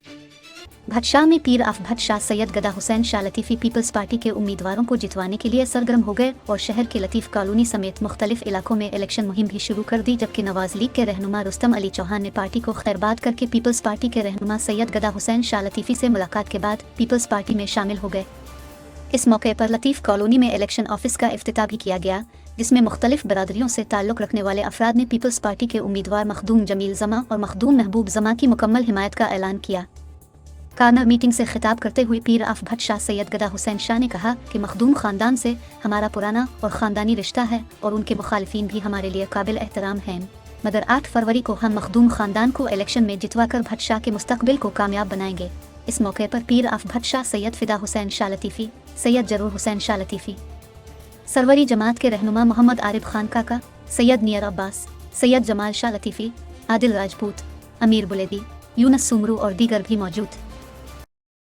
भटशाह में पीर आफ भट्ट शाह सैयद गदा Hussain Shah लतीफ़ी peoples party के उम्मीदवारों को जितवाने के लिए सरगर्म हो गए और शहर के लतीफ़ कॉलोनी समेत मुख्तलिफ इलाकों में इलेक्शन मुहिम भी शुरू कर दी, जबकि नवाज लीग के रहनुमा रुस्तम अली चौहान ने पार्टी को खैरबाद करके पीपल्स पार्टी के रहनुमा सैयद गदा हुसैन शाह लतीफ़ी से मुलाकात के बाद पीपल्स पार्टी में शामिल हो गए। इस मौके पर लतीफ़ कॉलोनी में इलेक्शन ऑफिस का इफ्तिताह भी किया गया, जिसमें मुख्तलिफ बरादरियों से ताल्लुक़ रखने वाले अफराद ने पीपल्स पार्टी के उम्मीदवार मखदूम जमील जमा और मखदूम महबूब जमा की मुकम्मल हिमायत का ऐलान किया। कार्नर मीटिंग से खिताब करते हुए पीर आफ भट्ट शाह सैयद गदा हुसैन शाह ने कहा कि मखदूम ख़ानदान से हमारा पुराना और ख़ानदानी रिश्ता है और उनके मुखालिफिन भी हमारे लिए काबिल एहतराम हैं, मगर 8 फरवरी को हम मखदूम ख़ानदान को इलेक्शन में जितवाकर भट्ट शाह के मुस्तकबिल को कामयाब बनाएंगे। इस मौके पर पीर आफ भट्ट शाह सैयद फ़िदा हुसैन शाह लतीफ़ी, सैयद जरूर हुसैन शाह लतीफ़ी, सरवरी जमात के रहनुमा मोहम्मद आरिफ खान काका, सैयद नियर अब्बास, सैयद जमाल शाह लतीफ़ी, आदिल राजपूत, अमीर बुलेदी, यूनस सुमरू और दीगर भी मौजूद।